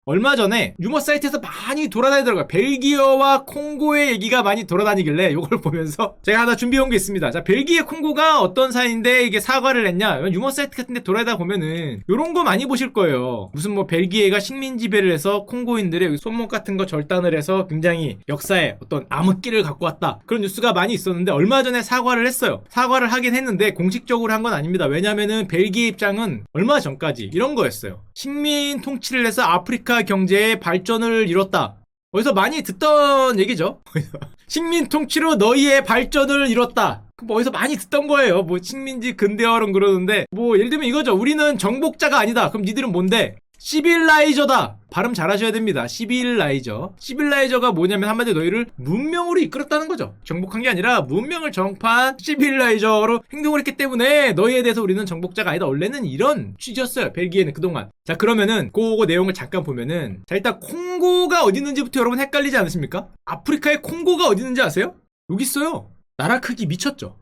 얼마 전에 유머 사이트에서 많이 돌아다니더라고요. 벨기에와 콩고의 얘기가 많이 돌아다니길래 이걸 보면서 제가 하나 준비해온 게 있습니다. 자, 벨기에 콩고가 어떤 사이인데 이게 사과를 했냐? 유머 사이트 같은데 돌아다니다 보면은 요런 거 많이 보실 거예요. 무슨 뭐 벨기에가 식민 지배를 해서 콩고인들의 손목 같은 거 절단을 해서 굉장히 역사에 어떤 암흑기를 갖고 왔다. 그런 뉴스가 많이 있었는데 얼마 전에 사과를 했어요. 사과를 하긴 했는데 공식적으로 한 건 아닙니다. 왜냐면은 벨기에 입장은 얼마 전까지 이런 거였어요. 식민 통치를 해서 아프리카 경제의 발전을 이뤘다. 어디서 많이 듣던 얘기죠. 식민 통치로 너희의 발전을 이뤘다. 뭐 어디서 많이 듣던 거예요. 뭐 식민지 근대화론 그러는데 뭐 예를 들면 이거죠. 우리는 정복자가 아니다. 그럼 니들은 뭔데? 시빌라이저다. 발음 잘 하셔야 됩니다. 시빌라이저. 시빌라이저가 뭐냐면 한마디로 너희를 문명으로 이끌었다는 거죠. 정복한 게 아니라 문명을 정파한 시빌라이저로 행동을 했기 때문에 너희에 대해서 우리는 정복자가 아니다. 원래는 이런 취지였어요. 벨기에는 그동안. 자, 그러면은 그거 내용을 잠깐 보면은 자, 일단 콩고가 어디 있는지부터 여러분 헷갈리지 않으십니까? 아프리카의 콩고가 어디 있는지 아세요? 여기 있어요. 나라 크기 미쳤죠?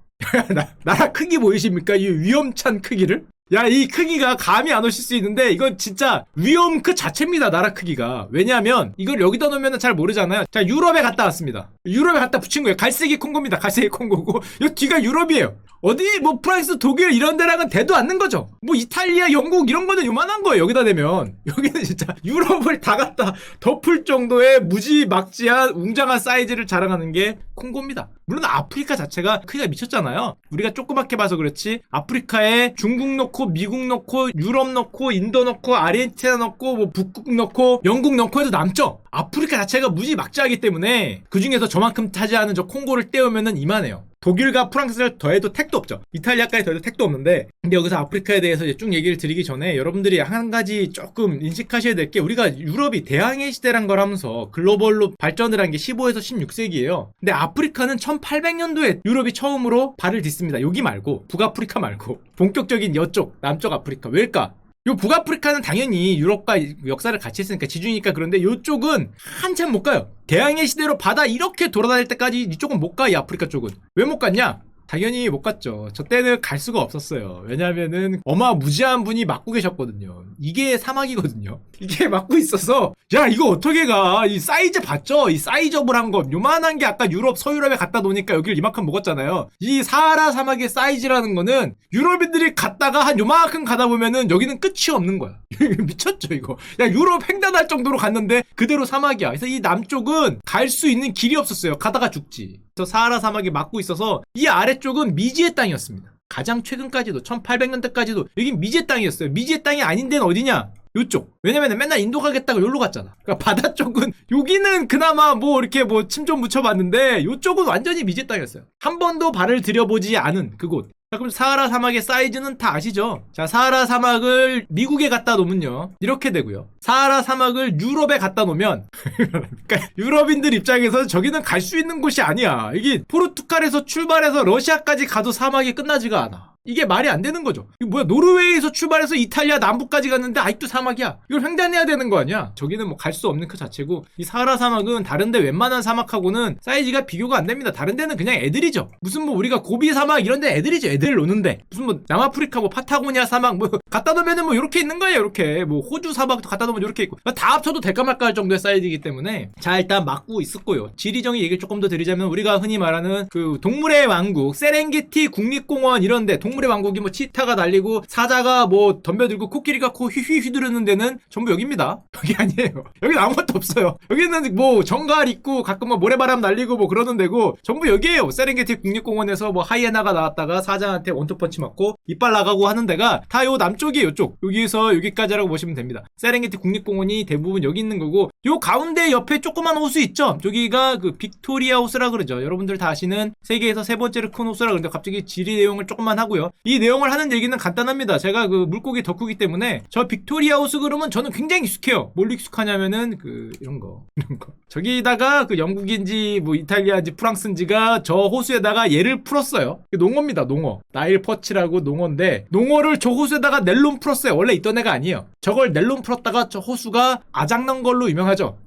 나라 크기 보이십니까? 이 위험찬 크기를? 야, 이 크기가 감이 안 오실 수 있는데 이건 진짜 위험 그 자체입니다. 나라 크기가. 왜냐하면 이걸 여기다 놓으면 잘 모르잖아요. 자, 유럽에 갔다 왔습니다. 유럽에 갖다 붙인 거예요. 갈색이 콩고입니다. 갈색이 콩고고 이 뒤가 유럽이에요. 어디 뭐 프랑스, 독일 이런 데랑은 대도 않는 거죠. 뭐 이탈리아, 영국 이런 거는 요만한 거예요. 여기다 대면. 여기는 진짜 유럽을 다 갖다 덮을 정도의 무지막지한 웅장한 사이즈를 자랑하는 게 콩고입니다. 물론 아프리카 자체가 크기가 미쳤잖아요. 우리가 조그맣게 봐서 그렇지 아프리카에 중국 넣고 미국 넣고 유럽 넣고 인도 넣고 아르헨티나 넣고 뭐 북극 넣고 영국 넣고 해도 남죠. 아프리카 자체가 무지막지하기 때문에 그 중에서 저만큼 차지하는 저 콩고를 떼우면은 이만해요. 독일과 프랑스를 더해도 택도 없죠. 이탈리아까지 더해도 택도 없는데 근데 여기서 아프리카에 대해서 이제 쭉 얘기를 드리기 전에 여러분들이 한 가지 조금 인식하셔야 될 게 우리가 유럽이 대항해 시대란 걸 하면서 글로벌로 발전을 한 게 15에서 16세기예요. 근데 아프리카는 1800년도에 유럽이 처음으로 발을 딛습니다. 여기 말고 북아프리카 말고 본격적인 여쪽 남쪽 아프리카. 왜일까? 요 북아프리카는 당연히 유럽과 역사를 같이 했으니까 지주니까 그런데 요쪽은 한참 못 가요. 대항해 시대로 바다 이렇게 돌아다닐 때까지 이쪽은 못 가, 이 아프리카 쪽은. 왜 못 갔냐? 당연히 못 갔죠. 저 때는 갈 수가 없었어요. 왜냐면은 어마무지한 분이 막고 계셨거든요. 이게 사막이거든요. 이게 막고 있어서 야 이거 어떻게 가? 이 사이즈 봤죠? 이 사이즈업을 한 거 요만한 게 아까 유럽 서유럽에 갖다 놓으니까 여기를 이만큼 먹었잖아요. 이 사하라 사막의 사이즈라는 거는 유럽인들이 갔다가 한 요만큼 가다 보면은 여기는 끝이 없는 거야. 미쳤죠 이거. 야 유럽 횡단할 정도로 갔는데 그대로 사막이야. 그래서 이 남쪽은 갈 수 있는 길이 없었어요. 가다가 죽지. 저 사하라 사막이 막고 있어서 이 아래쪽은 미지의 땅이었습니다. 가장 최근까지도 1800년대까지도 여긴 미지의 땅이었어요. 미지의 땅이 아닌 데는 어디냐? 요쪽. 왜냐면 맨날 인도 가겠다고 여기로 갔잖아. 그러니까 바다 쪽은 여기는 그나마 뭐 이렇게 뭐 침 좀 묻혀봤는데 요쪽은 완전히 미지의 땅이었어요. 한 번도 발을 들여보지 않은 그곳. 자, 그럼 사하라 사막의 사이즈는 다 아시죠? 자, 사하라 사막을 미국에 갖다 놓으면요 이렇게 되고요. 사하라 사막을 유럽에 갖다 놓으면 그러니까 유럽인들 입장에서 저기는 갈 수 있는 곳이 아니야. 이게 포르투갈에서 출발해서 러시아까지 가도 사막이 끝나지가 않아. 이게 말이 안 되는 거죠. 이거 뭐야, 노르웨이에서 출발해서 이탈리아 남부까지 갔는데 아직도 사막이야. 이걸 횡단해야 되는 거 아니야. 저기는 뭐 갈 수 없는 그 자체고 이 사하라 사막은 다른데 웬만한 사막하고는 사이즈가 비교가 안 됩니다. 다른 데는 그냥 애들이죠. 무슨 뭐 우리가 고비 사막 이런 데 애들이죠. 애들 노는데 무슨 뭐 남아프리카 뭐 파타고니아 사막 뭐 갖다 놓으면은 뭐 이렇게 있는 거예요. 이렇게 뭐 호주 사막도 갖다 놓으면 이렇게 있고 다 합쳐도 될까 말까 할 정도의 사이즈이기 때문에 자 일단 막고 있었고요. 지리적인 얘기를 조금 더 드리자면 우리가 흔히 말하는 그 동물의 왕국 세렝게티 국립공원 이런데 동물의 왕국이 뭐 치타가 달리고 사자가 뭐 덤벼들고 코끼리가 코 휘휘 휘두르는 데는 전부 여기입니다. 여기 아니에요. 여기는 아무것도 없어요. 여기는 뭐 정갈 있고 가끔 뭐 모래바람 날리고 뭐 그러는 데고 전부 여기에요. 세렝게티 국립공원에서 뭐 하이에나가 나왔다가 사자한테 원투펀치 맞고 이빨 나가고 하는 데가 다 요 남쪽이에요. 요쪽. 여기에서 여기까지라고 보시면 됩니다. 세렝게티 국립공원이 대부분 여기 있는 거고 요 가운데 옆에 조그만 호수 있죠? 저기가 그 빅토리아 호수라 그러죠. 여러분들 다 아시는 세계에서 세 번째로 큰 호수라 그러는데 갑자기 지리 내용을 조금만 하고요. 이 내용을 하는 얘기는 간단합니다. 제가 그 물고기 덕후기 때문에 저 빅토리아 호수 그러면 저는 굉장히 익숙해요. 뭘 익숙하냐면은 그 이런 거. 저기다가 그 영국인지 뭐 이탈리아인지 프랑스인지가 저 호수에다가 얘를 풀었어요. 농어입니다. 농어. 나일 퍼치라고 농어인데 농어를 저 호수에다가 넬론 풀었어요. 원래 있던 애가 아니에요. 저걸 넬론 풀었다가 저 호수가 아작난 걸로 유명하죠.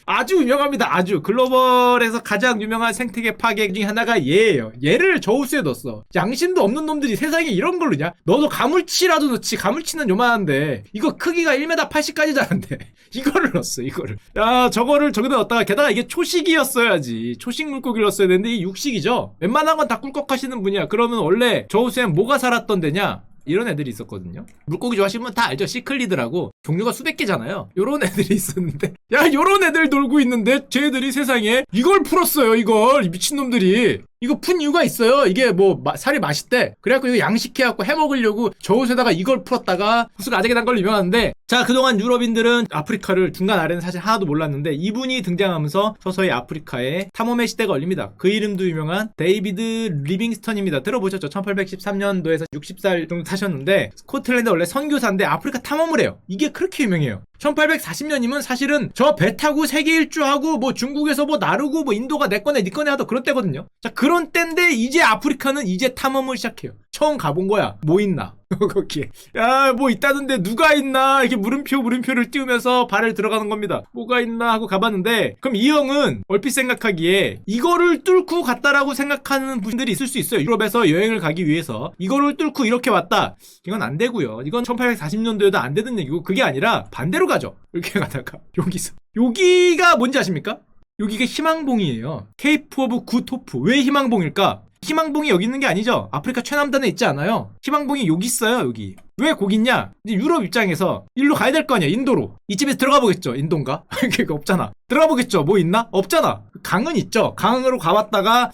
아주 유명합니다. 아주 글로벌에서 가장 유명한 생태계 파괴 중에 하나가 얘예요. 얘를 저 호수에 넣었어. 양심도 없는 놈들이 세상에 이런 걸 넣냐? 너도 가물치라도 넣지. 가물치는 요만한데 이거 크기가 1m 80까지 자란데 이거를 넣었어. 이거를. 야, 저거를 저기다 넣었다가 게다가 이게 초식이었어야지. 초식 물고기를 넣었어야 되는데 이게 육식이죠. 웬만한 건 다 꿀꺽하시는 분이야. 그러면 원래 저 호수엔 뭐가 살았던 데냐? 이런 애들이 있었거든요. 물고기 좋아하시는 분 다 알죠? 시클리드라고 종류가 수백 개잖아요. 요런 애들이 있었는데 야, 요런 애들 놀고 있는데 쟤들이 세상에 이걸 풀었어요. 이걸 미친놈들이 이거 푼 이유가 있어요. 이게 뭐 살이 맛있대. 그래갖고 이거 양식해갖고 해먹으려고 저 옷에다가 이걸 풀었다가 호수가 아재게 난 걸로 유명한데, 자, 그동안 유럽인들은 아프리카를 중간 아래는 사실 하나도 몰랐는데 이분이 등장하면서 서서히 아프리카에 탐험의 시대가 열립니다. 그 이름도 유명한 데이비드 리빙스턴입니다. 들어보셨죠? 1813년도에서 60살 정도 사셨는데 스코틀랜드 원래 선교사인데 아프리카 탐험을 해요. 이게 그렇게 유명해요. 1840년이면 사실은 저 배 타고 세계 일주하고 뭐 중국에서 뭐 나르고 뭐 인도가 내 거네 니 거네 하던 그런 때거든요. 자, 그런 때인데 이제 아프리카는 이제 탐험을 시작해요. 처음 가본 거야. 뭐 있나? 거기에. 야, 뭐 있다던데 누가 있나? 이렇게 물음표를 띄우면서 발을 들어가는 겁니다. 뭐가 있나 하고 가봤는데, 그럼 이 형은 얼핏 생각하기에 이거를 뚫고 갔다라고 생각하는 분들이 있을 수 있어요. 유럽에서 여행을 가기 위해서 이거를 뚫고 이렇게 왔다. 이건 안 되고요. 이건 1840년도에도 안 되는 얘기고, 그게 아니라 반대로 가죠. 이렇게 가다가 여기가 뭔지 아십니까? 여기가 희망봉이에요. 케이프 오브 굿 호프. 왜 희망봉일까? 희망봉이 여기 있는 게 아니죠. 아프리카 최남단에 있지 않아요. 희망봉이 여기 있어요. 여기. 왜 거기 있냐? 이제 유럽 입장에서 일로 가야 될 거 아니야. 인도로. 이집에서 들어가 보겠죠. 인도인가? 그게 없잖아. 들어가 보겠죠. 뭐 있나? 없잖아. 강은 있죠. 강으로 가봤다가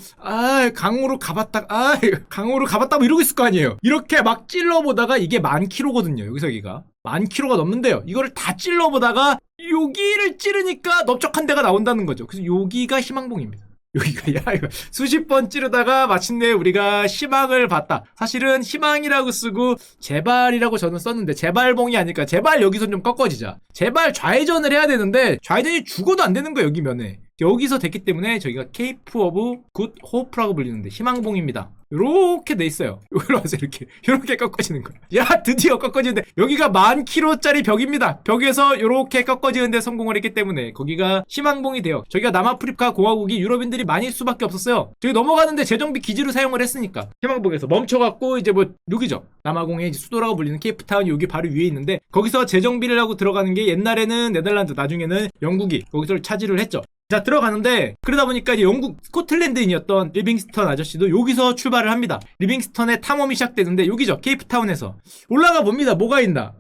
강으로 가봤다 뭐 이러고 있을 거 아니에요. 이렇게 막 찔러보다가 이게 10,000km거든요. 여기가 10,000km가 넘는데요. 이거를 다 찔러보다가 여기를 찌르니까 넓적한 데가 나온다는 거죠. 그래서 여기가 희망봉입니다. 여기가 이거 수십 번 찌르다가 마침내 우리가 희망을 봤다. 사실은 희망이라고 쓰고 제발이라고 저는 썼는데 제발봉이 아닐까. 제발 여기서 좀 꺾어지자. 제발 좌회전을 해야 되는데 좌회전이 죽어도 안 되는 거예요. 여기 면에. 여기서 됐기 때문에 저희가 케이프 오브 굿 호프라고 불리는데 희망봉입니다. 요렇게 돼 있어요. 여기로 와서 이렇게 꺾어지는 거야. 야, 드디어 꺾어지는데 여기가 10,000km짜리 벽입니다. 벽에서 요렇게 꺾어지는데 성공을 했기 때문에 거기가 희망봉이 돼요. 저희가 남아프리카 공화국이 유럽인들이 많을 수밖에 없었어요. 저기 넘어가는데 재정비 기지로 사용을 했으니까. 희망봉에서 멈춰갖고 이제 뭐 여기죠. 남아공의 수도라고 불리는 케이프타운이 여기 바로 위에 있는데 거기서 재정비를 하고 들어가는 게 옛날에는 네덜란드, 나중에는 영국이 거기서 차지를 했죠. 자, 들어가는데 그러다 보니까 이제 영국 스코틀랜드인이었던 리빙스턴 아저씨도 여기서 출발을 합니다. 리빙스턴의 탐험이 시작되는데 여기죠. 케이프타운에서 올라가 봅니다. 뭐가 있나?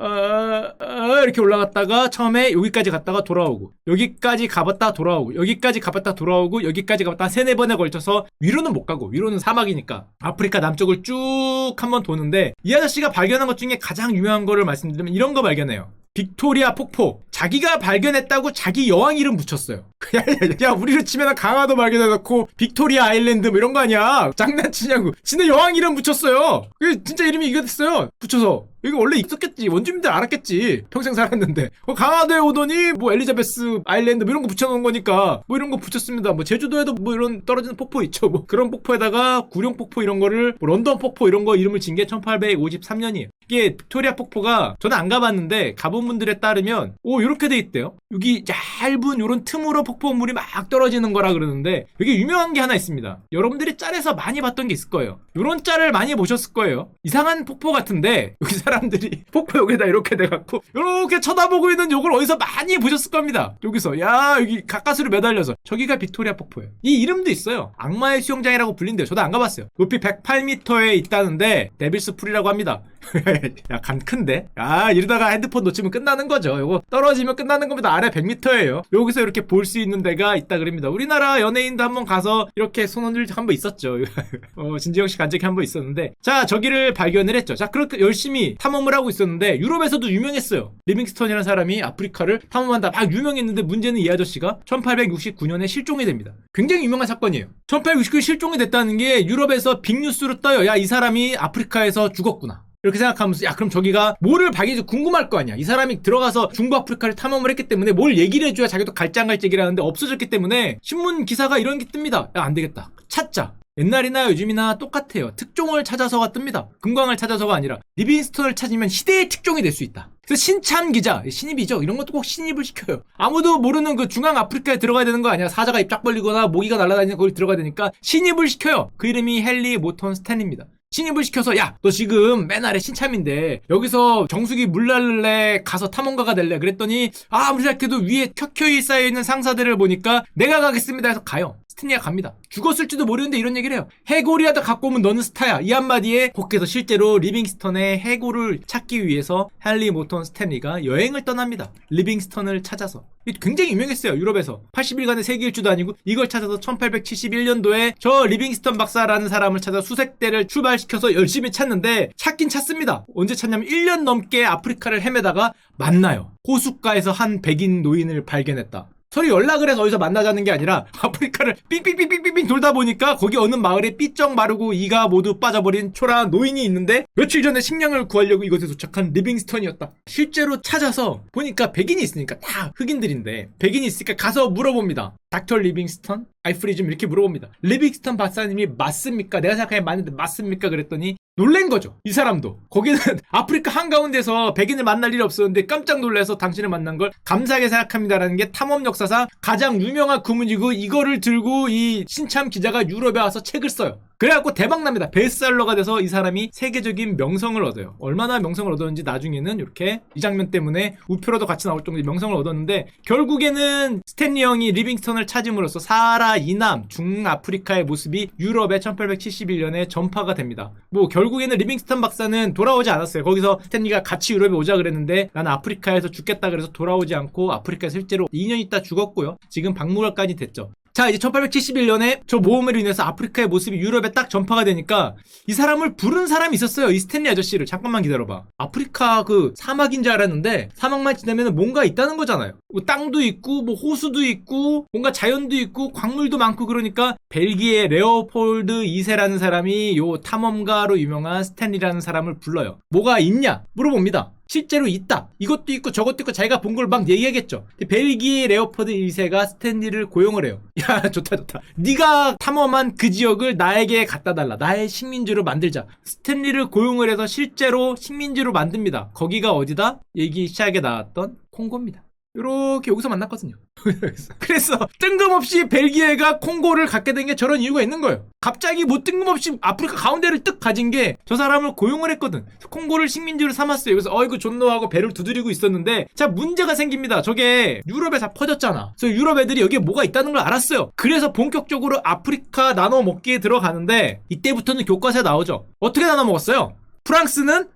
이렇게 올라갔다가 처음에 여기까지 갔다가 돌아오고 여기까지 가봤다 돌아오고 여기까지 가봤다 돌아오고 여기까지 가봤다 3-4번에 걸쳐서 위로는 못 가고 위로는 사막이니까 아프리카 남쪽을 쭉 한번 도는데 이 아저씨가 발견한 것 중에 가장 유명한 거를 말씀드리면 이런 거 발견해요. 빅토리아 폭포. 자기가 발견했다고 자기 여왕 이름 붙였어요. 야, 우리로 치면 강화도 발견해놓고 빅토리아 아일랜드 뭐 이런 거 아니야. 장난치냐고. 지네 여왕 이름 붙였어요. 그게 진짜 이름이 이거 됐어요. 붙여서. 이거 원래 있었겠지. 원주민들 알았겠지. 평생 살았는데. 강화도에 오더니 뭐 엘리자베스 아일랜드 뭐 이런 거 붙여놓은 거니까 뭐 이런 거 붙였습니다. 뭐 제주도에도 뭐 이런 떨어지는 폭포 있죠. 뭐 그런 폭포에다가 구룡 폭포 이런 거를 뭐 런던 폭포 이런 거 이름을 진 게 1853년이에요. 이게 빅토리아 폭포가 저는 안 가봤는데 가본 분들에 따르면 요렇게 돼 있대요. 여기 얇은 요런 틈으로 폭포물이 막 떨어지는 거라 그러는데 여기 유명한 게 하나 있습니다. 여러분들이 짤에서 많이 봤던 게 있을 거예요. 요런 짤을 많이 보셨을 거예요. 이상한 폭포 같은데 여기 사람들이 폭포 여기다 이렇게 돼갖고 요렇게 쳐다보고 있는 요걸 어디서 많이 보셨을 겁니다. 여기서 여기 가까스로 매달려서 저기가 빅토리아 폭포예요. 이 이름도 있어요. 악마의 수영장이라고 불린대요. 저도 안 가봤어요. 높이 108m에 있다는데 데빌스 풀이라고 합니다. 야, 간 큰데? 이러다가 핸드폰 놓치면 끝나는 거죠. 요거 떨어지면 끝나는 겁니다. 아래 100m예요. 여기서 이렇게 볼 수 있는 데가 있다 그럽니다. 우리나라 연예인도 한번 가서 이렇게 손 흔들 한번 있었죠. 진지영 씨 간 적이 한번 있었는데, 자, 저기를 발견을 했죠. 자, 그렇게 열심히 탐험을 하고 있었는데 유럽에서도 유명했어요. 리빙스턴이라는 사람이 아프리카를 탐험한다 막 유명했는데 문제는 이 아저씨가 1869년에 실종이 됩니다. 굉장히 유명한 사건이에요. 1869년에 실종이 됐다는 게 유럽에서 빅뉴스로 떠요. 야, 이 사람이 아프리카에서 죽었구나. 이렇게 생각하면서 그럼 저기가 뭐를 발견해서 궁금할 거 아니야. 이 사람이 들어가서 중부 아프리카를 탐험을 했기 때문에 뭘 얘기를 해줘야 자기도 갈지 안 갈지 얘기를 하는데 없어졌기 때문에 신문 기사가 이런 게 뜹니다. 야, 안 되겠다. 찾자. 옛날이나 요즘이나 똑같아요. 특종을 찾아서가 뜹니다. 금광을 찾아서가 아니라 리빙스턴을 찾으면 시대의 특종이 될 수 있다. 그래서 신참 기자, 신입이죠. 이런 것도 꼭 신입을 시켜요. 아무도 모르는 그 중앙 아프리카에 들어가야 되는 거 아니야. 사자가 입 쫙 벌리거나 모기가 날아다니는 거기 들어가야 되니까 신입을 시켜요. 그 이름이 헨리 모턴 스탠입니다. 신입을 시켜서 야, 너 지금 맨 아래 신참인데 여기서 정수기 물 날래 가서 탐험가가 될래? 그랬더니 아무리 생각해도 위에 켜켜이 쌓여있는 상사들을 보니까 내가 가겠습니다 해서 가요. 스탠리가 갑니다. 죽었을지도 모르는데 이런 얘기를 해요. 해골이라도 갖고 오면 너는 스타야. 이 한마디에 거기서 실제로 리빙스턴의 해골을 찾기 위해서 헨리 모턴 스탠리가 여행을 떠납니다. 리빙스턴을 찾아서. 굉장히 유명했어요. 유럽에서. 80일간의 세계 일주도 아니고 이걸 찾아서 1871년도에 저 리빙스턴 박사라는 사람을 찾아 수색대를 출발시켜서 열심히 찾는데 찾긴 찾습니다. 언제 찾냐면 1년 넘게 아프리카를 헤매다가 만나요. 호숫가에서 한 백인 노인을 발견했다. 서로 연락을 해서 어디서 만나자는 게 아니라 아프리카를 삥삥삥삥삥 돌다 보니까 거기 어느 마을에 삐쩍 마르고 이가 모두 빠져버린 초라한 노인이 있는데 며칠 전에 식량을 구하려고 이곳에 도착한 리빙스턴이었다. 실제로 찾아서 보니까 백인이 있으니까 다 흑인들인데 백인이 있으니까 가서 물어봅니다. 닥터 리빙스턴? 아이프리즘 이렇게 물어봅니다. 리빙스턴 박사님이 맞습니까? 내가 생각하기에 맞는데 맞습니까? 그랬더니 놀란 거죠. 이 사람도. 거기는 아프리카 한가운데서 백인을 만날 일이 없었는데 깜짝 놀라서 당신을 만난 걸 감사하게 생각합니다라는 게 탐험 역사상 가장 유명한 구문이고 이거를 들고 이 신참 기자가 유럽에 와서 책을 써요. 그래갖고 대박납니다. 베스트셀러가 돼서 이 사람이 세계적인 명성을 얻어요. 얼마나 명성을 얻었는지 나중에는 이렇게 이 장면 때문에 우표로도 같이 나올 정도의 명성을 얻었는데 결국에는 스탠리 형이 리빙스턴을 찾음으로써 사하라 이남 중아프리카의 모습이 유럽에 1871년에 전파가 됩니다. 뭐 결국에는 리빙스턴 박사는 돌아오지 않았어요. 거기서 스탠리가 같이 유럽에 오자 그랬는데 나는 아프리카에서 죽겠다 그래서 돌아오지 않고 아프리카에 실제로 2년 있다 죽었고요. 지금 박물관까지 됐죠. 자, 이제 1871년에 저 모험으로 인해서 아프리카의 모습이 유럽에 딱 전파가 되니까 이 사람을 부른 사람이 있었어요. 이 스탠리 아저씨를. 잠깐만 기다려봐. 아프리카 그 사막인 줄 알았는데 사막만 지나면 뭔가 있다는 거잖아요. 뭐 땅도 있고 뭐 호수도 있고 뭔가 자연도 있고 광물도 많고 그러니까 벨기에 레오폴드 2세라는 사람이 요 탐험가로 유명한 스탠리라는 사람을 불러요. 뭐가 있냐? 물어봅니다. 실제로 있다. 이것도 있고 저것도 있고 자기가 본 걸 막 얘기하겠죠. 벨기에 레오폴드 2세가 스탠리를 고용을 해요. 야, 좋다. 네가 탐험한 그 지역을 나에게 갖다 달라. 나의 식민지로 만들자. 스탠리를 고용을 해서 실제로 식민지로 만듭니다. 거기가 어디다? 얘기 시작에 나왔던 콩고입니다. 요렇게 여기서 만났거든요. 그래서 뜬금없이 벨기에가 콩고를 갖게 된 게 저런 이유가 있는 거예요. 갑자기 뭐 뜬금없이 아프리카 가운데를 뜩 가진 게 저 사람을 고용을 했거든. 콩고를 식민지로 삼았어요. 그래서 어이구 존노하고 배를 두드리고 있었는데 자 문제가 생깁니다. 저게 유럽에 다 퍼졌잖아. 그래서 유럽 애들이 여기에 뭐가 있다는 걸 알았어요. 그래서 본격적으로 아프리카 나눠 먹기에 들어가는데 이때부터는 교과서에 나오죠. 어떻게 나눠 먹었어요? 프랑스는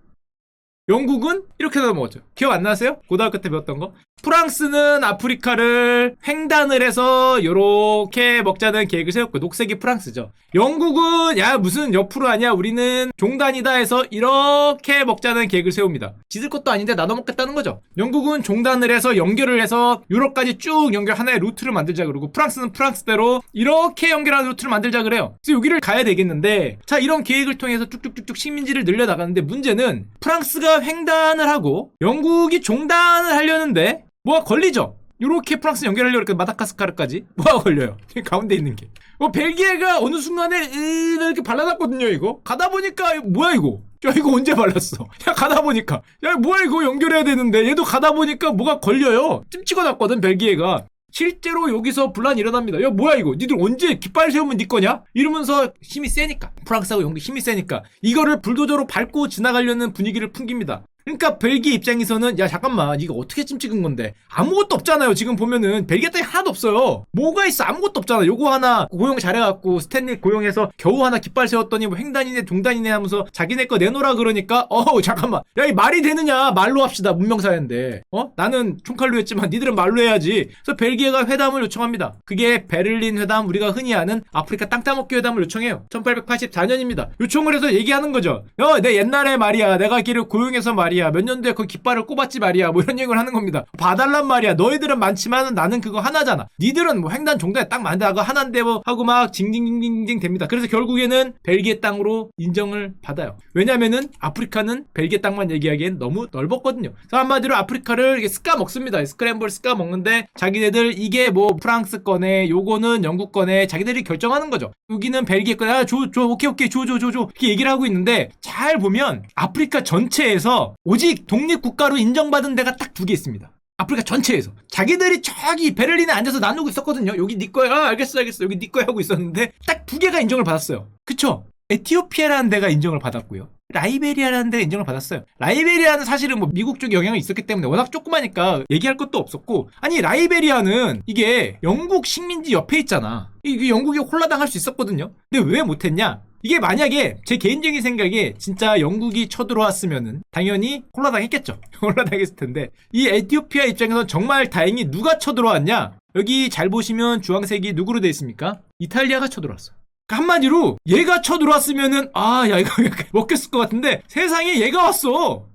영국은 이렇게 나눠 먹었죠. 기억 안 나세요? 고등학교 때 배웠던 거? 프랑스는 아프리카를 횡단을 해서 요렇게 먹자는 계획을 세웠고 녹색이 프랑스죠. 영국은 야 무슨 옆으로 하냐 우리는 종단이다 해서 이렇게 먹자는 계획을 세웁니다. 지들 것도 아닌데 나눠 먹겠다는 거죠. 영국은 종단을 해서 연결을 해서 유럽까지 쭉 연결 하나의 루트를 만들자 그러고 프랑스는 프랑스대로 이렇게 연결하는 루트를 만들자 그래요. 그래서 여기를 가야 되겠는데 자 이런 계획을 통해서 쭉쭉쭉쭉 식민지를 늘려나가는데 문제는 프랑스가 횡단을 하고 영국이 종단을 하려는데 뭐가 걸리죠? 요렇게 프랑스 연결하려고 그러니까 마다가스카르까지 뭐가 걸려요? 가운데 있는 게 벨기에가 어느 순간에 이렇게 발라놨거든요. 이거 가다 보니까 뭐야 이거 야 이거 언제 발랐어? 야 가다 보니까 야 뭐야 이거 연결해야 되는데 얘도 가다 보니까 뭐가 걸려요. 찜 찍어놨거든 벨기에가. 실제로 여기서 분란이 일어납니다. 야 뭐야 이거 니들 언제 깃발 세우면 니 거냐? 이러면서 힘이 세니까 프랑스하고 영국이 힘이 세니까 이거를 불도저로 밟고 지나가려는 분위기를 풍깁니다. 그러니까 벨기에 입장에서는 야 잠깐만 이거 어떻게 찜 찍은 건데 아무것도 없잖아요. 지금 보면은 벨기에 땅이 하나도 없어요. 뭐가 있어? 아무것도 없잖아. 요거 하나 고용 잘해갖고 스탠리 고용해서 겨우 하나 깃발 세웠더니 뭐 횡단이네 동단이네 하면서 자기네 거 내놓으라 그러니까 잠깐만 야 이 말이 되느냐. 말로 합시다. 문명사회인데 나는 총칼로 했지만 니들은 말로 해야지. 그래서 벨기에가 회담을 요청합니다. 그게 베를린 회담 우리가 흔히 아는 아프리카 땅 따먹기 회담을 요청해요. 1884년입니다. 요청을 해서 얘기하는 거죠. 내 옛날에 말이야 내가 걔를 고용해서 말이야 말이야. 몇 년도에 그 깃발을 꼽았지 말이야. 뭐 이런 얘기를 하는 겁니다. 봐달란 말이야. 너희들은 많지만 나는 그거 하나잖아. 니들은 뭐 횡단 종단에 딱 맞는다. 그거 하나인데 뭐 하고 막 징징징징 됩니다. 그래서 결국에는 벨기에 땅으로 인정을 받아요. 왜냐면은 아프리카는 벨기에 땅만 얘기하기엔 너무 넓었거든요. 그래서 한마디로 아프리카를 이렇게 습가 먹습니다. 스크램블 습가 먹는데 자기네들 이게 뭐 프랑스 거네, 요거는 영국 거네, 자기들이 결정하는 거죠. 여기는 벨기에 거네. 아, 오케이, 줘. 이렇게 얘기를 하고 있는데 잘 보면 아프리카 전체에서 오직 독립국가로 인정받은 데가 딱 두 개 있습니다. 아프리카 전체에서. 자기들이 저기 베를린에 앉아서 나누고 있었거든요. 여기 네 거야. 아, 알겠어. 여기 네 거야 하고 있었는데 딱 두 개가 인정을 받았어요. 그쵸? 에티오피아라는 데가 인정을 받았고요. 라이베리아라는 데가 인정을 받았어요. 라이베리아는 사실은 뭐 미국 쪽 영향이 있었기 때문에 워낙 조그마니까 얘기할 것도 없었고, 아니 라이베리아는 이게 영국 식민지 옆에 있잖아. 이게 영국이 홀라당할 수 있었거든요. 근데 왜 못했냐? 이게 만약에 제 개인적인 생각에 진짜 영국이 쳐들어왔으면은 당연히 홀라당했겠죠. 홀라당했을 텐데 이 에티오피아 입장에서는 정말 다행히 누가 쳐들어왔냐? 여기 잘 보시면 주황색이 누구로 돼 있습니까? 이탈리아가 쳐들어왔어. 한마디로 얘가 쳐들어왔으면은 야 이거 먹혔을 것 같은데 세상에 얘가 왔어.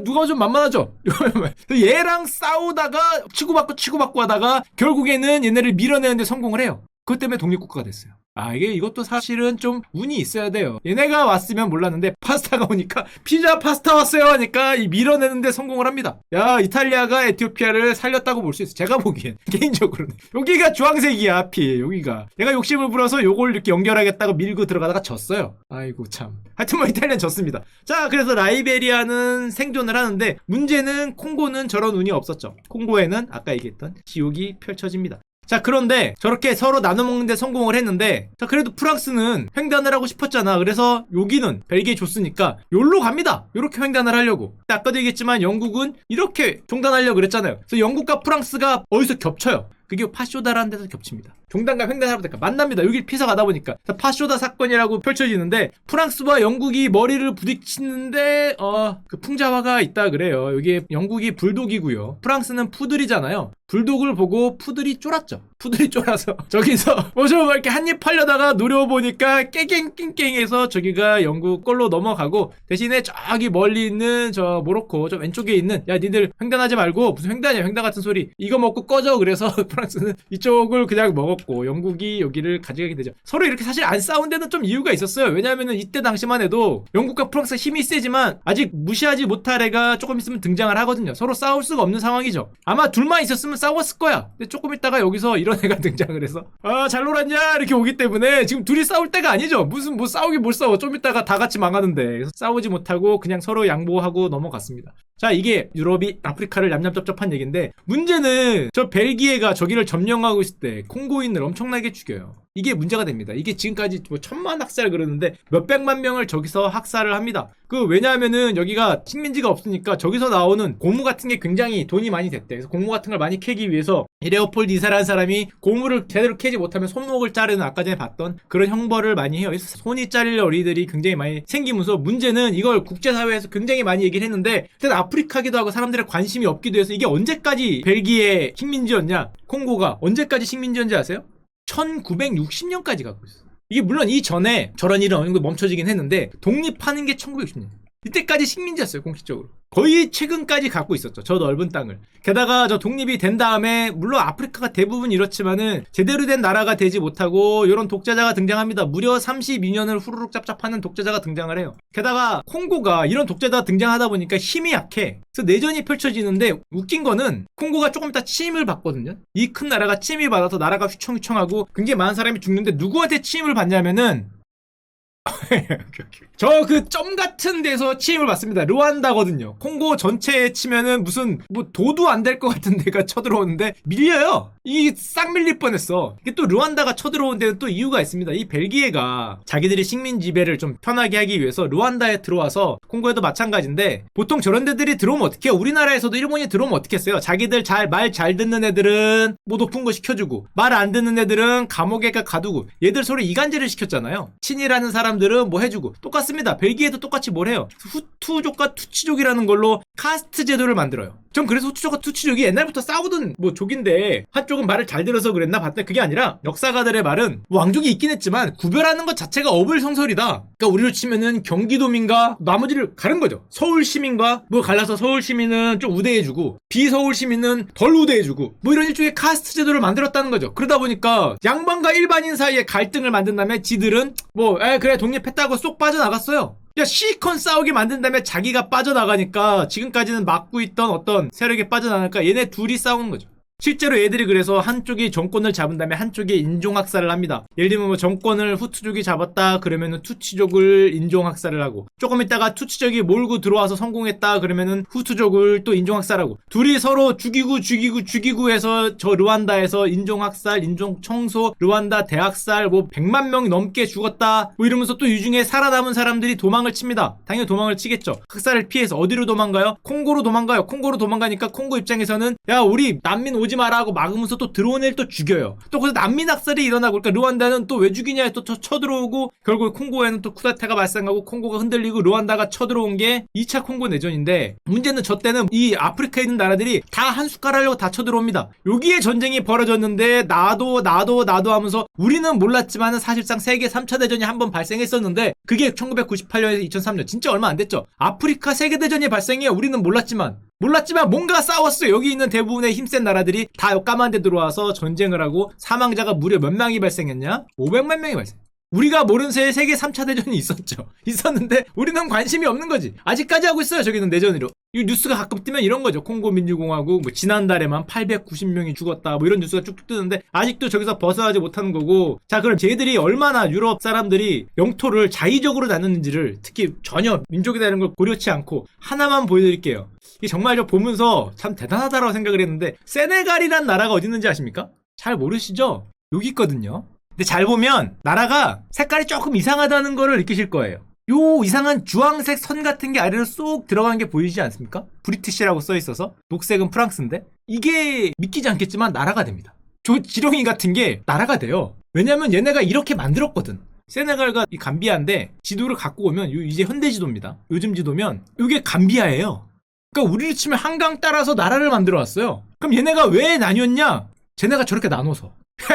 누가 좀 만만하죠. 얘랑 싸우다가 치고받고 하다가 결국에는 얘네를 밀어내는데 성공을 해요. 그것 때문에 독립국가가 됐어요. 이것도 사실은 좀 운이 있어야 돼요. 얘네가 왔으면 몰랐는데 파스타가 오니까 파스타 왔어요 하니까 이 밀어내는데 성공을 합니다. 이탈리아가 에티오피아를 살렸다고 볼 수 있어. 제가 보기엔 개인적으로는 여기가 주황색이야. 하필 여기가 얘가 욕심을 부려서 요걸 이렇게 연결하겠다고 밀고 들어가다가 졌어요. 아이고 참. 하여튼 뭐 이탈리아는 졌습니다. 자, 그래서 라이베리아는 생존을 하는데 문제는 콩고는 저런 운이 없었죠. 콩고에는 아까 얘기했던 지옥이 펼쳐집니다. 자, 그런데 저렇게 서로 나눠먹는데 성공을 했는데, 자, 그래도 프랑스는 횡단을 하고 싶었잖아. 그래서 여기는 벨기에 줬으니까 요로 갑니다. 요렇게 횡단을 하려고. 아까도 얘기했지만 영국은 이렇게 종단하려고 그랬잖아요. 그래서 영국과 프랑스가 어디서 겹쳐요. 그게 파쇼다라는 데서 겹칩니다. 종단과 횡단하다 보니까 만납니다. 여길 피서 가다 보니까 파쇼다 사건이라고 펼쳐지는데 프랑스와 영국이 머리를 부딪히는데 그 풍자화가 있다 그래요. 여기 영국이 불독이고요. 프랑스는 푸들이잖아요. 불독을 보고 푸들이 쫄았죠. 푸들이 쫄아서 저기서 뭐 좀 이렇게 한입 하려다가 노려보니까 깨갱깽깽해서 저기가 영국 걸로 넘어가고 대신에 저기 멀리 있는 저 모로코 저 왼쪽에 있는 야 니들 횡단하지 말고 무슨 횡단이야 횡단 같은 소리 이거 먹고 꺼져. 그래서 프랑스는 이쪽을 그냥 먹었고 영국이 여기를 가져가게 되죠. 서로 이렇게 사실 안 싸운 데는 좀 이유가 있었어요. 왜냐하면 이때 당시만 해도 영국과 프랑스가 힘이 세지만 아직 무시하지 못할 애가 조금 있으면 등장을 하거든요. 서로 싸울 수가 없는 상황이죠. 아마 둘만 있었으면 싸웠을 거야. 근데 조금 있다가 여기서 이런 애가 등장을 해서 잘 놀았냐 이렇게 오기 때문에 지금 둘이 싸울 때가 아니죠. 무슨 뭐 싸우긴 뭘 싸워. 좀 있다가 다 같이 망하는데. 그래서 싸우지 못하고 그냥 서로 양보하고 넘어갔습니다. 자, 이게 유럽이 아프리카를 얌얌쩝쩝한 얘기인데 문제는 저 벨기에가 저기를 점령하고 있을 때 콩고인을 엄청나게 죽여요. 이게 문제가 됩니다. 이게 지금까지 뭐 1000만 학살 그러는데 몇백만 명을 저기서 학살을 합니다. 왜냐하면은 여기가 식민지가 없으니까 저기서 나오는 고무 같은 게 굉장히 돈이 많이 됐대. 그래서 고무 같은 걸 많이 캐기 위해서 이 레오폴드 2세라는 사람이 고무를 제대로 캐지 못하면 손목을 자르는 아까 전에 봤던 그런 형벌을 많이 해요. 그래서 손이 잘릴 어린이들이 굉장히 많이 생기면서 문제는 이걸 국제사회에서 굉장히 많이 얘기를 했는데 일단 아프리카기도 하고 사람들의 관심이 없기도 해서 이게 언제까지 벨기에 식민지였냐? 콩고가 언제까지 식민지였는지 아세요? 1960년까지 가고 있어. 이게 물론 이전에 저런 일은 어느 정도 멈춰지긴 했는데 독립하는 게 1960년. 이때까지 식민지였어요. 공식적으로. 거의 최근까지 갖고 있었죠. 저 넓은 땅을. 게다가 저 독립이 된 다음에 물론 아프리카가 대부분 이렇지만은 제대로 된 나라가 되지 못하고 이런 독재자가 등장합니다. 무려 32년을 후루룩 짭짭하는 독재자가 등장을 해요. 게다가 콩고가 이런 독재자가 등장하다 보니까 힘이 약해. 그래서 내전이 펼쳐지는데 웃긴 거는 콩고가 조금 이따 침입을 받거든요. 이 큰 나라가 침입을 받아서 나라가 휘청휘청하고 굉장히 많은 사람이 죽는데 누구한테 침입을 받냐면은 저 그 점 같은 데서 침입을 받습니다. 르완다거든요. 콩고 전체에 치면은 무슨 뭐 도도 안 될 것 같은 데가 쳐들어오는데 밀려요. 이 싹 밀릴 뻔했어. 이게 또 르완다가 쳐들어온 데는 또 이유가 있습니다. 이 벨기에가 자기들이 식민 지배를 좀 편하게 하기 위해서 르완다에 들어와서 콩고에도 마찬가지인데 보통 저런 데들이 들어오면 어떻게 해요? 우리나라에서도 일본이 들어오면 어떻게 했어요? 자기들 말 잘 듣는 애들은 뭐 높은 거 시켜주고 말 안 듣는 애들은 감옥에 가두고 얘들 서로 이간질을 시켰잖아요. 친이라는 사람들은 뭐 해주고 똑같습니다. 벨기에도 똑같이 뭘 해요? 후투족과 투치족이라는 걸로 카스트 제도를 만들어요. 전 그래서 후추족과 투치족이 옛날부터 싸우던 뭐 족인데 한쪽은 말을 잘 들어서 그랬나 봤더니 그게 아니라 역사가들의 말은 뭐 왕족이 있긴 했지만 구별하는 것 자체가 어불성설이다. 그러니까 우리로 치면은 경기도민과 나머지를 가른 거죠. 서울 시민과 뭐 갈라서 서울 시민은 좀 우대해주고 비서울 시민은 덜 우대해주고 뭐 이런 일종의 카스트 제도를 만들었다는 거죠. 그러다 보니까 양반과 일반인 사이에 갈등을 만든 다음에 지들은 뭐 그래 독립했다고 쏙 빠져나갔어요. 야, 시컨 싸우게 만든 다음에 자기가 빠져나가니까 지금까지는 막고 있던 어떤 세력이 빠져나가니까 얘네 둘이 싸우는 거죠. 실제로 얘들이 그래서 한쪽이 정권을 잡은 다음에 한쪽이 인종학살을 합니다. 예를 들면 뭐 정권을 후투족이 잡았다 그러면은 투치족을 인종학살을 하고 조금 있다가 투치족이 몰고 들어와서 성공했다 그러면은 후투족을 또 인종학살하고 둘이 서로 죽이고 해서 저 르완다에서 인종학살, 인종청소, 르완다 대학살 뭐 100만 명이 넘게 죽었다 뭐 이러면서 또 이 중에 살아남은 사람들이 도망을 칩니다. 당연히 도망을 치겠죠. 학살을 피해서 어디로 도망가요? 콩고로 도망가요. 콩고로 도망가니까 콩고 입장에서는 야 우리 난민 오지 마라 하고 막으면서 또 들어온 애를 또 죽여요. 또 거기서 난민 학살이 일어나고 그러니까 르완다는 또 왜 죽이냐 또 쳐들어오고 결국 콩고에는 또 쿠데타가 발생하고 콩고가 흔들리고 르완다가 쳐들어온 게 2차 콩고 내전인데 문제는 저 때는 이 아프리카에 있는 나라들이 다 한 숟가락으로 다 쳐들어옵니다. 여기에 전쟁이 벌어졌는데 나도 하면서 우리는 몰랐지만 사실상 세계 3차 대전이 한번 발생했었는데 그게 1998년에서 2003년 진짜 얼마 안 됐죠. 아프리카 세계대전이 발생해 우리는 몰랐지만 뭔가 싸웠어요. 여기 있는 대부분의 힘센 나라들이 다 까만 데 들어와서 전쟁을 하고 사망자가 무려 몇 명이 발생했냐? 500만 명이 발생. 우리가 모른 새에 세계 3차 대전이 있었는데 우리는 관심이 없는 거지. 아직까지 하고 있어요. 저기는 내전으로. 이 뉴스가 가끔 뜨면 이런 거죠. 콩고 민주공화국 뭐 지난달에만 890명이 죽었다 뭐 이런 뉴스가 쭉쭉 뜨는데 아직도 저기서 벗어나지 못하는 거고. 자, 그럼 쟤들이 얼마나 유럽 사람들이 영토를 자의적으로 나누는지를 특히 전혀 민족이라는 걸 고려치 않고 하나만 보여드릴게요. 이게 정말 저 보면서 참 대단하다라고 생각을 했는데 세네갈이란 나라가 어디 있는지 아십니까? 잘 모르시죠? 여기 있거든요. 근데 잘 보면 나라가 색깔이 조금 이상하다는 거를 느끼실 거예요. 요 이상한 주황색 선 같은 게 아래로 쏙 들어간 게 보이지 않습니까? 브리티시라고 써 있어서 녹색은 프랑스인데 이게 믿기지 않겠지만 나라가 됩니다. 저 지렁이 같은 게 나라가 돼요. 왜냐면 얘네가 이렇게 만들었거든. 세네갈과 이 감비아인데 지도를 갖고 오면 이제 현대 지도입니다. 요즘 지도면 이게 감비아예요. 그러니까 우리를 치면 한강 따라서 나라를 만들어 왔어요. 그럼 얘네가 왜 나뉘었냐? 쟤네가 저렇게 나눠서.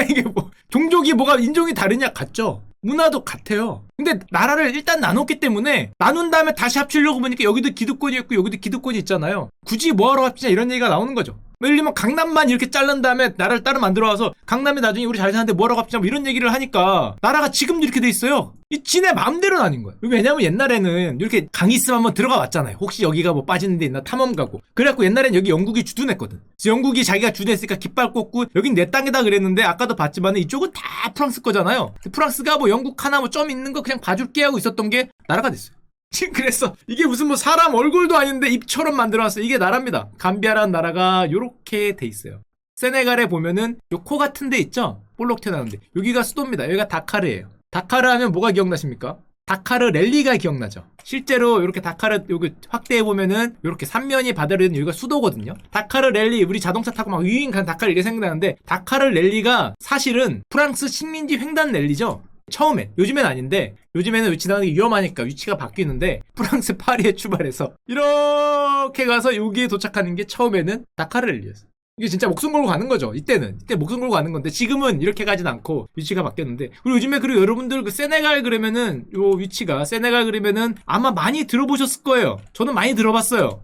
이게 뭐 종족이 뭐가 인종이 다르냐? 같죠. 문화도 같아요. 근데 나라를 일단 나눴기 때문에 나눈 다음에 다시 합치려고 보니까 여기도 기득권이 있고 여기도 기득권이 있잖아요. 굳이 뭐하러 합치냐 이런 얘기가 나오는 거죠. 예를 들면 강남만 이렇게 자른 다음에 나라를 따로 만들어 와서 강남이 나중에 우리 잘 사는데 뭐라고 합치냐 뭐 이런 얘기를 하니까 나라가 지금도 이렇게 돼 있어요. 이 지네 마음대로 나뉜 거예요. 왜냐면 옛날에는 이렇게 강 있으면 한번 들어가 왔잖아요. 혹시 여기가 뭐 빠지는 데 있나 탐험 가고. 그래갖고 옛날엔 여기 영국이 주둔했거든. 그래서 영국이 자기가 주둔했으니까 깃발 꽂고 여긴 내 땅이다 그랬는데 아까도 봤지만 이쪽은 다 프랑스 거잖아요. 프랑스가 뭐 영국 하나 뭐 점 있는 거 그냥 봐줄게 하고 있었던 게 나라가 됐어요. 지금 그랬어. 이게 무슨 뭐 사람 얼굴도 아닌데 입처럼 만들어놨어요. 이게 나라입니다. 감비아라는 나라가 요렇게 돼 있어요. 세네갈에 보면은 요 코 같은 데 있죠? 볼록 튀어나오는데 여기가 수도입니다. 여기가 다카르예요. 다카르 하면 뭐가 기억나십니까? 다카르 랠리가 기억나죠. 실제로 이렇게 다카르 여기 확대해 보면은 이렇게 삼면이 바다로 있는 여기가 수도거든요. 다카르 랠리 우리 자동차 타고 막 유인 간 다카르 이게 생각나는데 다카르 랠리가 사실은 프랑스 식민지 횡단 랠리죠. 처음엔 요즘엔 아닌데 요즘에는 지나가기 위험하니까 위치가 바뀌는데 프랑스 파리에 출발해서 이렇게 가서 여기에 도착하는 게 처음에는 다카르 랠리였어요. 이게 진짜 목숨 걸고 가는 거죠. 이때 목숨 걸고 가는 건데 지금은 이렇게 가진 않고 위치가 바뀌었는데 그리고 요즘에 그리고 여러분들 그 세네갈 그러면은 요 위치가 세네갈 그러면은 아마 많이 들어보셨을 거예요. 저는 많이 들어봤어요.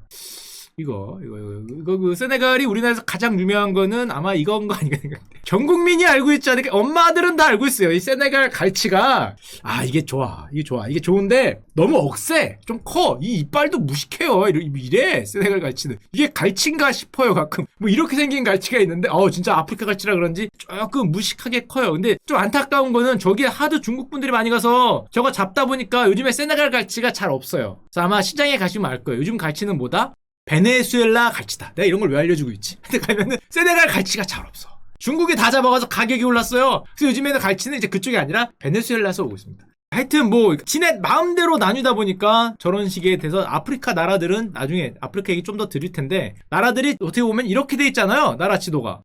이거 그 세네갈이 우리나라에서 가장 유명한 거는 아마 이건 거 아닌가 생각해. 전 국민이 알고 있지 않을까? 엄마들은 다 알고 있어요. 이 세네갈 갈치가 이게 좋아. 이게 좋은데 너무 억세. 좀 커. 이 이빨도 무식해요. 이래 세네갈 갈치는. 이게 갈치인가 싶어요 가끔. 뭐 이렇게 생긴 갈치가 있는데 진짜 아프리카 갈치라 그런지 조금 무식하게 커요. 근데 좀 안타까운 거는 저기에 하도 중국 분들이 많이 가서 저거 잡다 보니까 요즘에 세네갈 갈치가 잘 없어요. 그래서 아마 시장에 가시면 알 거예요. 요즘 갈치는 뭐다? 베네수엘라 갈치다. 내가 이런 걸 왜 알려주고 있지? 근데 가면은 세네갈 갈치가 잘 없어. 중국이 다 잡아가서 가격이 올랐어요. 그래서 요즘에는 갈치는 이제 그쪽이 아니라 베네수엘라에서 오고 있습니다. 하여튼 뭐 지네 마음대로 나뉘다 보니까 저런 식에 돼서 아프리카 나라들은 나중에 아프리카 얘기 좀 더 드릴 텐데 나라들이 어떻게 보면 이렇게 돼 있잖아요. 나라 지도가.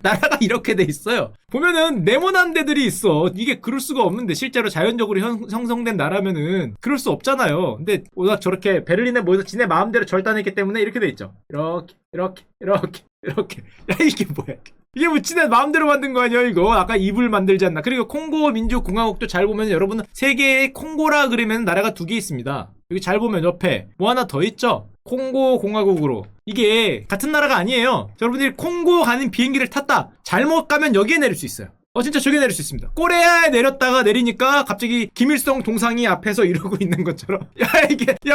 나라가 이렇게 돼 있어요. 보면은 네모난 데들이 있어. 이게 그럴 수가 없는데 실제로 자연적으로 형성된 나라면은 그럴 수 없잖아요. 근데 워낙 저렇게 베를린에 모여서 지네 마음대로 절단했기 때문에 이렇게 돼 있죠. 이렇게. 야 이게 뭐야? 이게 뭐 지네 마음대로 만든 거 아니야 이거. 아까 입을 만들지 않나. 그리고 콩고 민주공화국도 잘 보면 여러분은 세계에 콩고라 그러면 나라가 두 개 있습니다. 여기 잘 보면 옆에 뭐 하나 더 있죠. 콩고 공화국으로. 이게 같은 나라가 아니에요. 여러분들이 콩고 가는 비행기를 탔다. 잘못 가면 여기에 내릴 수 있어요. 진짜 저기 내릴 수 있습니다. 꼬레아에 내렸다가 내리니까 갑자기 김일성 동상이 앞에서 이러고 있는 것처럼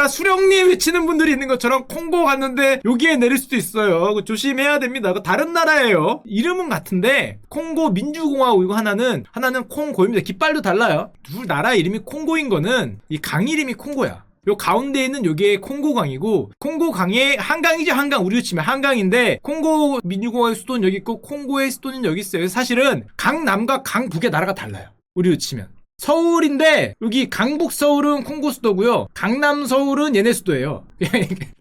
수령님 외치는 분들이 있는 것처럼 콩고 갔는데 여기에 내릴 수도 있어요. 그거 조심해야 됩니다. 그거 다른 나라예요. 이름은 같은데 콩고 민주공화국이고 하나는 콩고입니다. 깃발도 달라요. 둘 나라 이름이 콩고인 거는 이 강 이름이 콩고야. 요 가운데 있는 요게 콩고강이고 콩고강의 한강이죠. 한강. 우리로 치면 한강인데 콩고 민주공화국의 수도는 여기 있고 콩고의 수도는 여기 있어요. 그래서 사실은 강남과 강북의 나라가 달라요. 우리로 치면 서울인데 여기 강북 서울은 콩고 수도고요. 강남 서울은 얘네 수도예요.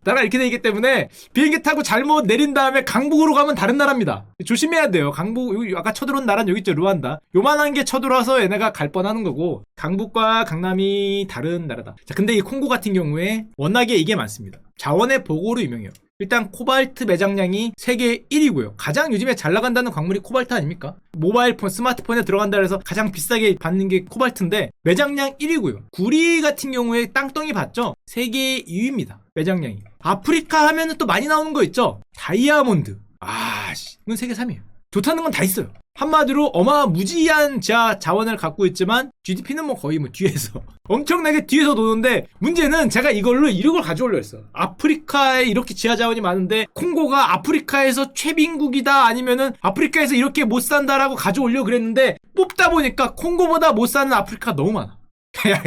나라가 이렇게 되기 때문에 비행기 타고 잘못 내린 다음에 강북으로 가면 다른 나라입니다. 조심해야 돼요. 강북 여기 아까 쳐들어온 나라는 여기 있죠. 루안다. 요만한 게 쳐들어와서 얘네가 갈 뻔하는 거고 강북과 강남이 다른 나라다. 자, 근데 이 콩고 같은 경우에 워낙에 이게 많습니다. 자원의 보고로 유명해요. 일단 코발트 매장량이 세계 1위고요. 가장 요즘에 잘 나간다는 광물이 코발트 아닙니까? 모바일폰, 스마트폰에 들어간다 해서 가장 비싸게 받는 게 코발트인데 매장량 1위고요. 구리 같은 경우에 땅덩이 봤죠? 세계 2위입니다. 매장량이. 아프리카 하면은 또 많이 나오는 거 있죠? 다이아몬드. 이건 세계 3위예요. 좋다는 건 다 있어요. 한마디로 어마무지한 자원을 갖고 있지만 GDP는 뭐 거의 뭐 뒤에서 엄청나게 뒤에서 노는데 문제는 제가 이걸로 이력을 가져오려고 했어. 아프리카에 이렇게 지하 자원이 많은데 콩고가 아프리카에서 최빈국이다 아니면은 아프리카에서 이렇게 못 산다라고 가져오려고 그랬는데 뽑다 보니까 콩고보다 못 사는 아프리카 너무 많아. 야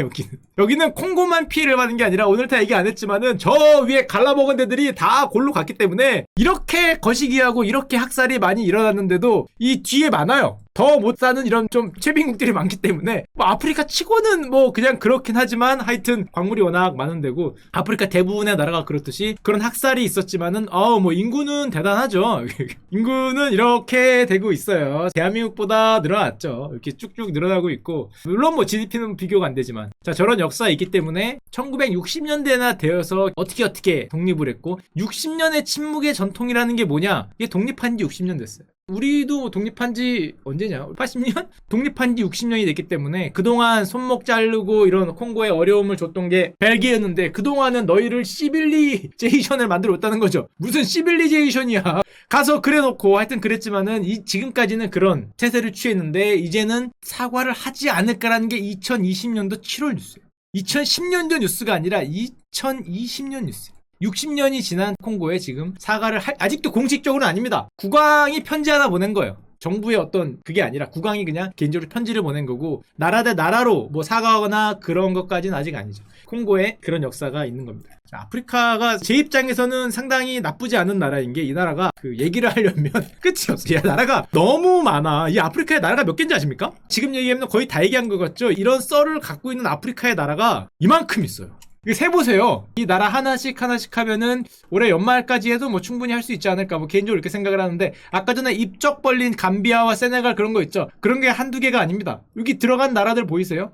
여기는 콩고만 피해를 받는 게 아니라 오늘 다 얘기 안 했지만은 저 위에 갈라먹은 데들이 다 골로 갔기 때문에 이렇게 거시기하고 이렇게 학살이 많이 일어났는데도 이 뒤에 많아요. 더 못 사는 이런 좀 최빈국들이 많기 때문에 뭐 아프리카 치고는 뭐 그냥 그렇긴 하지만 하여튼 광물이 워낙 많은 데고 아프리카 대부분의 나라가 그렇듯이 그런 학살이 있었지만은 뭐 인구는 대단하죠. 인구는 이렇게 되고 있어요. 대한민국보다 늘어났죠. 이렇게 쭉쭉 늘어나고 있고 물론 뭐 GDP는 비교가 안 되지만 자 저런 역사가 있기 때문에 1960년대나 되어서 어떻게 독립을 했고 60년의 침묵의 전통이라는 게 뭐냐 이게 독립한 지 60년 됐어요. 우리도 독립한 지 언제냐? 80년? 독립한 지 60년이 됐기 때문에 그동안 손목 자르고 이런 콩고에 어려움을 줬던 게 벨기에였는데 그동안은 너희를 시빌리제이션을 만들어왔다는 거죠. 무슨 시빌리제이션이야. 가서 그래놓고 하여튼 그랬지만은 지금까지는 그런 태세를 취했는데 이제는 사과를 하지 않을까라는 게 2020년도 7월 뉴스예요. 2010년도 뉴스가 아니라 2020년 뉴스예요. 60년이 지난 콩고에 지금 사과를 아직도 공식적으로는 아닙니다. 국왕이 편지 하나 보낸 거예요. 정부의 어떤 그게 아니라 국왕이 그냥 개인적으로 편지를 보낸 거고 나라 대 나라로 뭐 사과하거나 그런 것까지는 아직 아니죠. 콩고에 그런 역사가 있는 겁니다. 자, 아프리카가 제 입장에서는 상당히 나쁘지 않은 나라인 게 이 나라가 그 얘기를 하려면 끝이 없어요. 나라가 너무 많아. 이 아프리카의 나라가 몇 개인지 아십니까? 지금 얘기하면 거의 다 얘기한 것 같죠? 이런 썰을 갖고 있는 아프리카의 나라가 이만큼 있어요. 세보세요. 이 나라 하나씩 하면은 올해 연말까지 해도 뭐 충분히 할 수 있지 않을까 뭐 개인적으로 이렇게 생각을 하는데 아까 전에 입적 벌린 감비아와 세네갈 그런 거 있죠. 그런 게 한두 개가 아닙니다. 여기 들어간 나라들 보이세요?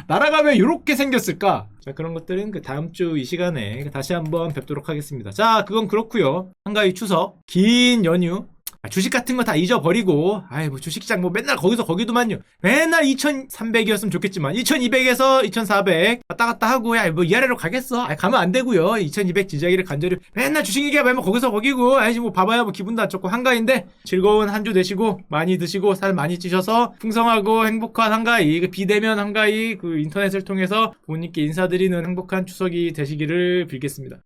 나라가 왜 이렇게 생겼을까? 자 그런 것들은 그 다음 주 이 시간에 다시 한번 뵙도록 하겠습니다. 자 그건 그렇고요. 한가위 추석 긴 연휴 주식 같은 거 다 잊어버리고 뭐 주식시장 뭐 맨날 거기서 거기도만요. 맨날 2300이었으면 좋겠지만 2200에서 2400 왔다 갔다 하고 뭐 이 아래로 가겠어? 가면 안 되고요. 2200 지자기를 간절히 맨날 주식 얘기하면 뭐 거기서 거기고 뭐 봐봐야 뭐 기분도 안 좋고 한가위인데 즐거운 한 주 되시고 많이 드시고 살 많이 찌셔서 풍성하고 행복한 한가위 그 비대면 한가위 그 인터넷을 통해서 부모님께 인사드리는 행복한 추석이 되시기를 빌겠습니다.